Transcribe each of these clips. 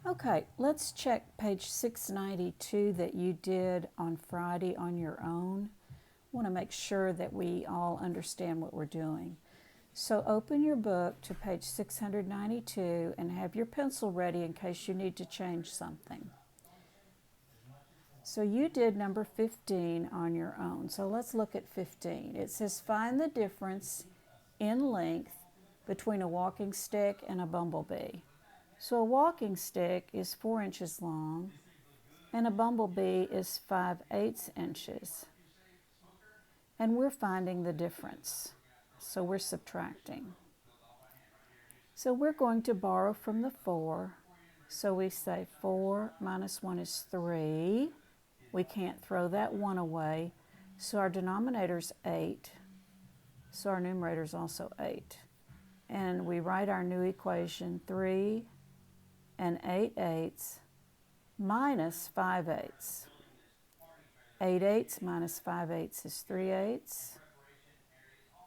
Okay, let's check page 692 that you did on Friday on your own. I want to make sure that we all understand what we're doing. So open your book to page 692 and have your pencil ready in case you need to change something. So you did number 15 on your own. So let's look at 15. It says find the difference in length between a walking stick and a bumblebee. So a walking stick is 4 inches long and a bumblebee is 5/8 inches. And we're finding the difference. So we're subtracting. So we're going to borrow from the 4. So we say 4 minus 1 is 3. We can't throw that 1 away. So our denominator's 8. So our numerator's also 8. And we write our new equation 3 and 8/8 minus 5/8. 8/8 minus 5/8 is 3/8.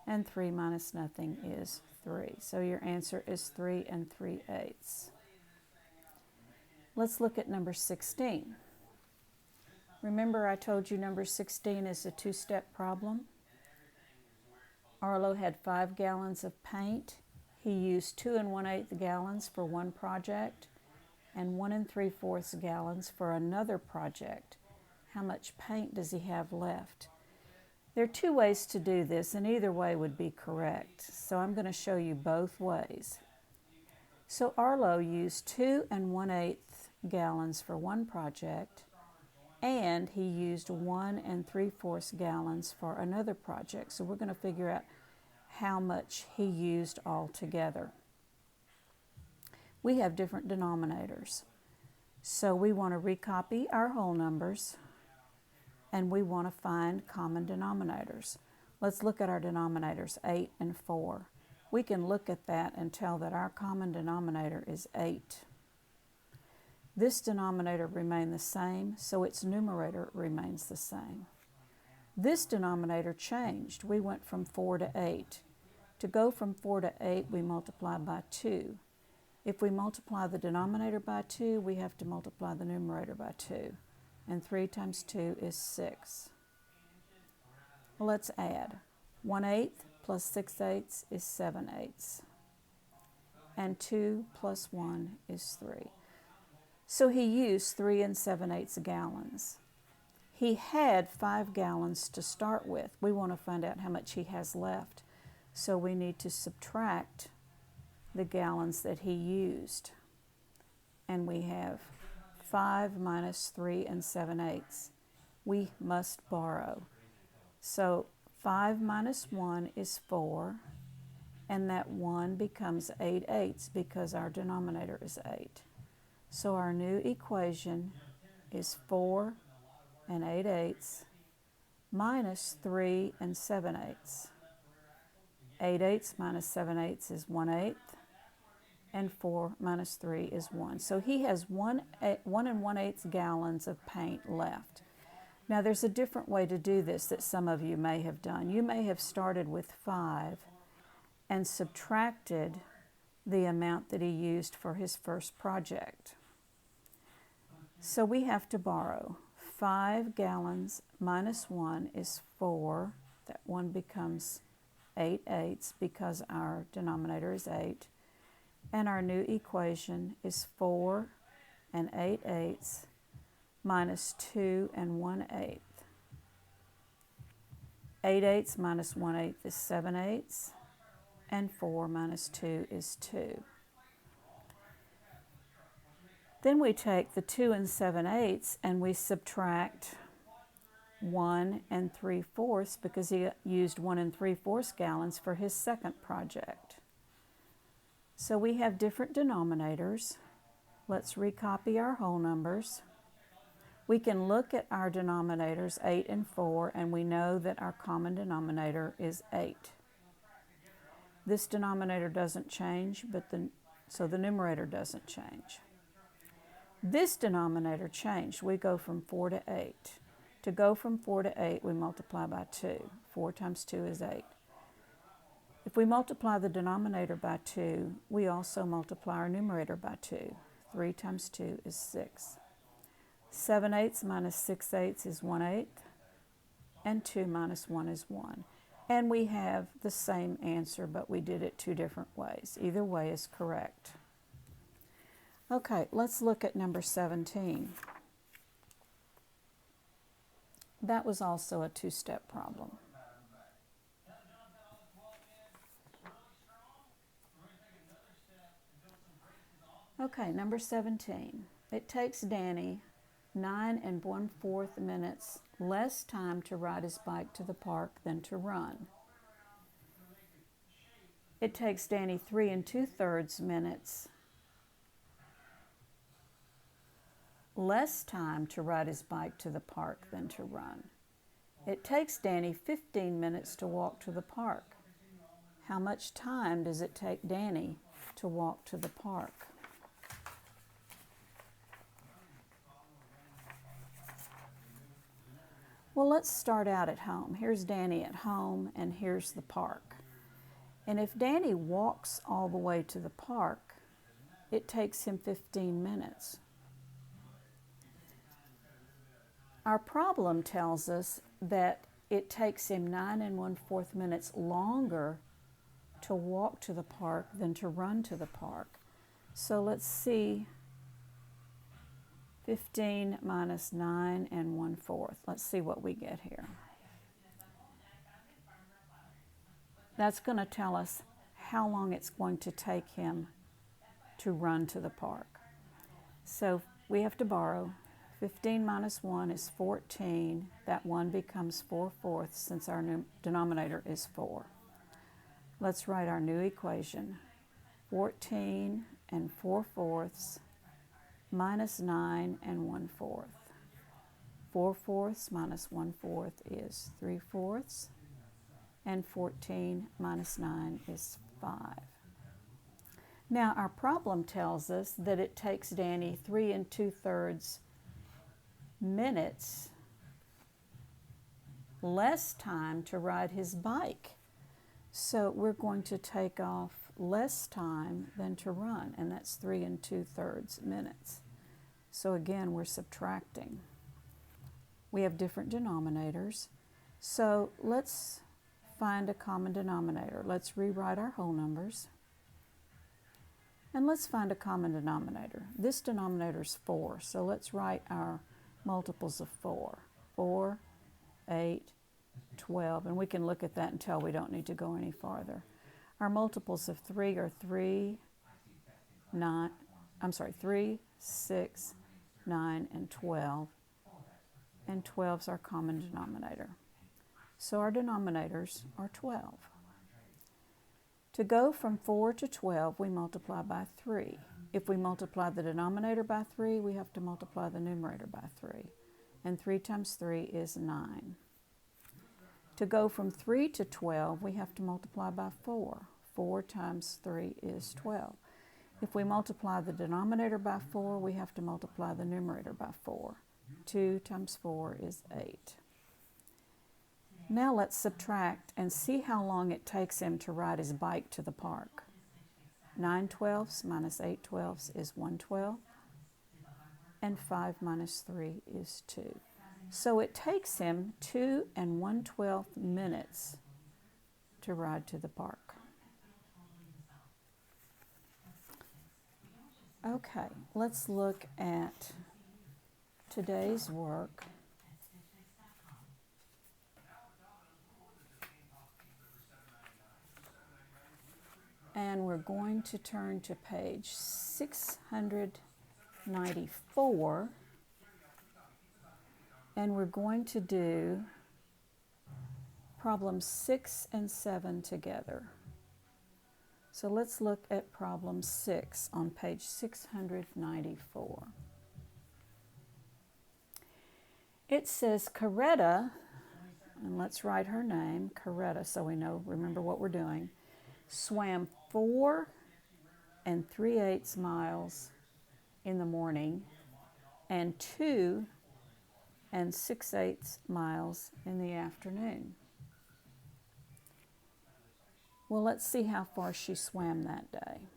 And 3 minus nothing is 3. So your answer is 3 and 3/8. Let's look at number 16. Remember I told you number 16 is a two-step problem? Arlo had 5 gallons of paint. He used 2 1/8 gallons for one project and 1 3/4 gallons for another project. How much paint does he have left? There are 2 ways to do this, and either way would be correct. So I'm going to show you both ways. So Arlo used 2 1/8 gallons for one project, and he used 1 3/4 gallons for another project. So we're going to figure out how much he used altogether. We have different denominators. So we want to recopy our whole numbers, and we want to find common denominators. Let's look at our denominators, 8 and 4. We can look at that and tell that our common denominator is 8. This denominator remained the same, so its numerator remains the same. This denominator changed. We went from 4 to 8. To go from 4 to 8, we multiply by 2. If we multiply the denominator by 2, we have to multiply the numerator by 2. And 3 times 2 is 6. Well, let's add. 1/8 plus 6/8 is 7/8. And 2 plus 1 is 3. So he used 3 7/8 gallons. He had 5 gallons to start with. We want to find out how much he has left. So we need to subtract the gallons that he used. And we have 5 minus 3 7/8. We must borrow. So 5 minus 1 is 4, and that 1 becomes 8/8 because our denominator is 8. So our new equation is 4 and 8/8 minus 3 and 7/8. 8/8 minus 7/8 is 1/8, and 4 minus 3 is 1. So he has 1 1/8 gallons of paint left. Now there's a different way to do this that some of you may have done. You may have started with 5 and subtracted the amount that he used for his first project. So we have to borrow. 5 gallons minus 1 is 4. That 1 becomes 8/8 because our denominator is 8. And our new equation is 4 and 8/8 minus 2 and 1/8. 8/8 minus 1/8 is 7/8, and 4 minus 2 is 2. Then we take the 2 7/8 and we subtract 1 3/4 because he used 1 3/4 gallons for his second project. So we have different denominators. Let's recopy our whole numbers. We can look at our denominators 8 and 4, and we know that our common denominator is 8. This denominator doesn't change, so the numerator doesn't change. This denominator changed. We go from 4 to 8. To go from 4 to 8, we multiply by 2. 4 times 2 is 8. If we multiply the denominator by 2, we also multiply our numerator by 2. 3 times 2 is 6. 7/8 minus 6/8 is 1/8. And 2 minus 1 is 1. And we have the same answer, but we did it two different ways. Either way is correct. Okay, let's look at number 17. That was also a two-step problem. Okay, number 17. It takes Danny 9 1/4 minutes less time to ride his bike to the park than to run. It takes Danny 3 2/3 minutes less time to ride his bike to the park than to run. It takes Danny 15 minutes to walk to the park. How much time does it take Danny to walk to the park? Well, let's start out at home. Here's Danny at home, and here's the park. And if Danny walks all the way to the park, it takes him 15 minutes. Our problem tells us that it takes him 9 1/4 minutes longer to walk to the park than to run to the park. So let's see, 15 minus 9 1/4. Let's see what we get here. That's going to tell us how long it's going to take him to run to the park. So we have to borrow. 15 minus 1 is 14. That 1 becomes 4/4 since our denominator is 4. Let's write our new equation. 14 4/4 minus 9 1/4. 4/4 minus 1/4 is 3/4. And 14 minus 9 is 5. Now our problem tells us that it takes Danny 3 2/3 minutes less time to ride his bike. So we're going to take off less time than to run, and that's 3 2/3 minutes. So again, we're subtracting. We have different denominators. So let's find a common denominator. Let's rewrite our whole numbers. And let's find a common denominator. This denominator is 4, so let's write our multiples of 4. 4, 8, 12, and we can look at that and tell we don't need to go any farther. Our multiples of 3 are 3, 6, 9, and 12. And 12 is our common denominator. So our denominators are 12. To go from 4 to 12, we multiply by 3. If we multiply the denominator by 3, we have to multiply the numerator by 3. And 3 times 3 is 9. To go from 3 to 12, we have to multiply by 4. 4 times 3 is 12. If we multiply the denominator by 4, we have to multiply the numerator by 4. 2 times 4 is 8. Now let's subtract and see how long it takes him to ride his bike to the park. 9/12 minus 8/12 is 1/12, and 5 minus 3 is 2. So it takes him 2 1/12 minutes to ride to the park. Okay, let's look at today's work. And we're going to turn to page 694, and we're going to do problems 6 and 7 together. So let's look at problem 6 on page 694. It says Coretta, and let's write her name, Coretta, so we know, remember what we're doing, swam 4 3/8 miles in the morning and 2 6/8 miles in the afternoon. Well, let's see how far she swam that day.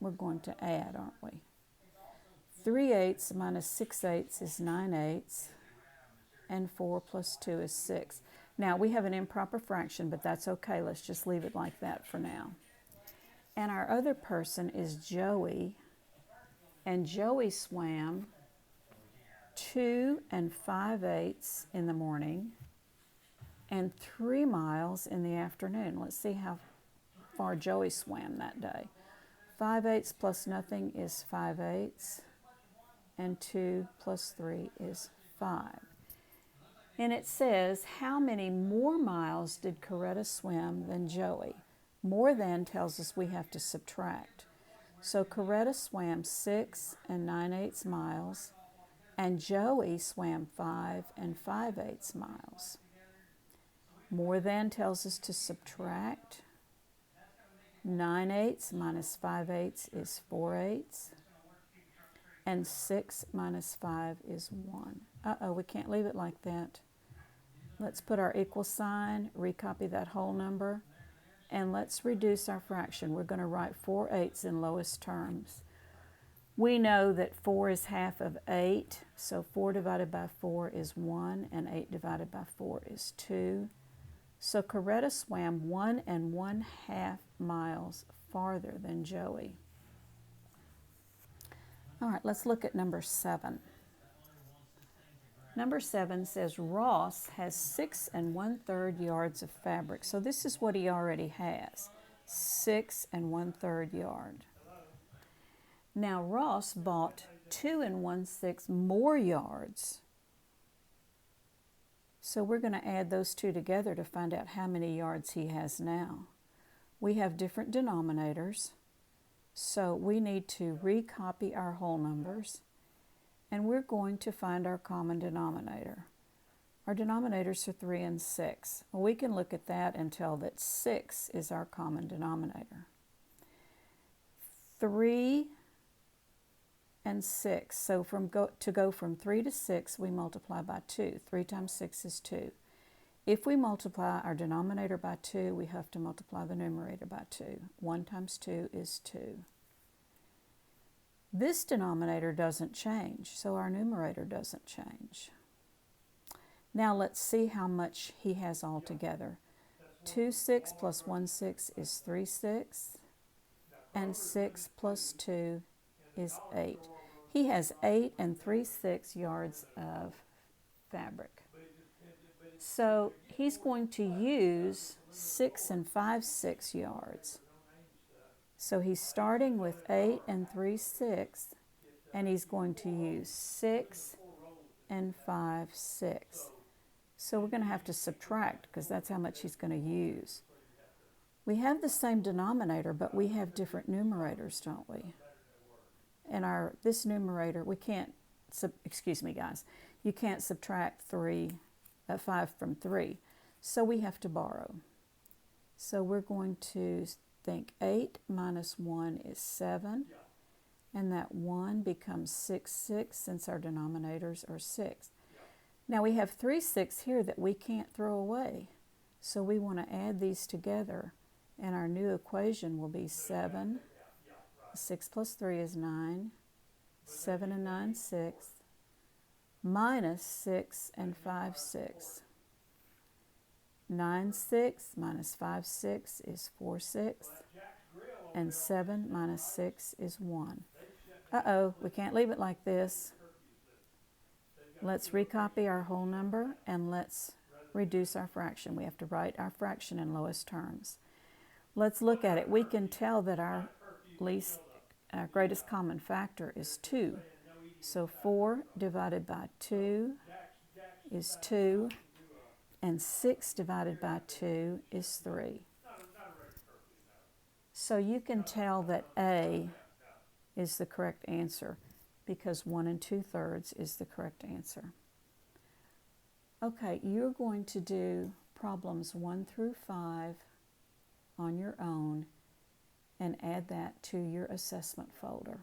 We're going to add, aren't we? 3/8 minus 6/8 is 9/8, and 4 plus 2 is 6. Now, we have an improper fraction, but that's okay. Let's just leave it like that for now. And our other person is Joey, and Joey swam 2 5/8 in the morning and 3 miles in the afternoon. Let's see how far Joey swam that day. 5/8 plus nothing is 5/8, and 2 plus 3 is 5. And it says, how many more miles did Coretta swim than Joey? More than tells us we have to subtract. So Coretta swam 6 9/8 miles, and Joey swam 5 5/8 miles. More than tells us to subtract. 9/8 minus 5/8 is 4/8, and 6 minus 5 is 1. We can't leave it like that. Let's put our equal sign, recopy that whole number, and let's reduce our fraction. We're going to write 4/8 in lowest terms. We know that 4 is half of 8, so 4 divided by 4 is 1, and 8 divided by 4 is 2. So Coretta swam 1 1/2 miles farther than Joey. All right, let's look at number 7. Number 7 says Ross has 6 1/3 yards of fabric. So this is what he already has, 6 1/3 yard. Now Ross bought 2 1/6 more yards. So we're going to add those two together to find out how many yards he has now. We have different denominators, so we need to recopy our whole numbers, and we're going to find our common denominator. Our denominators are 3 and 6. Well, we can look at that and tell that 6 is our common denominator. 3 and 6. So to go from 3 to 6, we multiply by 2. 3 times 6 is 2. If we multiply our denominator by 2, we have to multiply the numerator by 2. 1 times 2 is 2. This denominator doesn't change, so our numerator doesn't change. Now let's see how much he has altogether. 2 6 plus 1 6 is 3 6, and 6 plus 2 is 8. He has 8 3/6 yards of fabric. So he's going to use 6 5/6 yards. So he's starting with 8 3/6, and he's going to use 6 5/6. So we're going to have to subtract because that's how much he's going to use. We have the same denominator, but we have different numerators, don't we? And this numerator, we can't, excuse me guys, you can't subtract 5 from 3. So we have to borrow. So we're going to think 8 minus 1 is 7, and that 1 becomes 6 6 since our denominators are 6. Now we have 3 6 here that we can't throw away. So we want to add these together, and our new equation will be 7. 6 plus 3 is 9. 7 9 6. Minus 6 5 6. 9 6 minus 5 6 is 4 6. And 7 minus 6 is 1. We can't leave it like this. Let's recopy our whole number, and let's reduce our fraction. We have to write our fraction in lowest terms. Let's look at it. We can tell that our greatest common factor is 2. So 4 divided by 2 is 2, and 6 divided by 2 is 3. So you can tell that A is the correct answer because 1 2/3 is the correct answer. Okay, you're going to do problems 1 through 5 on your own and add that to your assessment folder.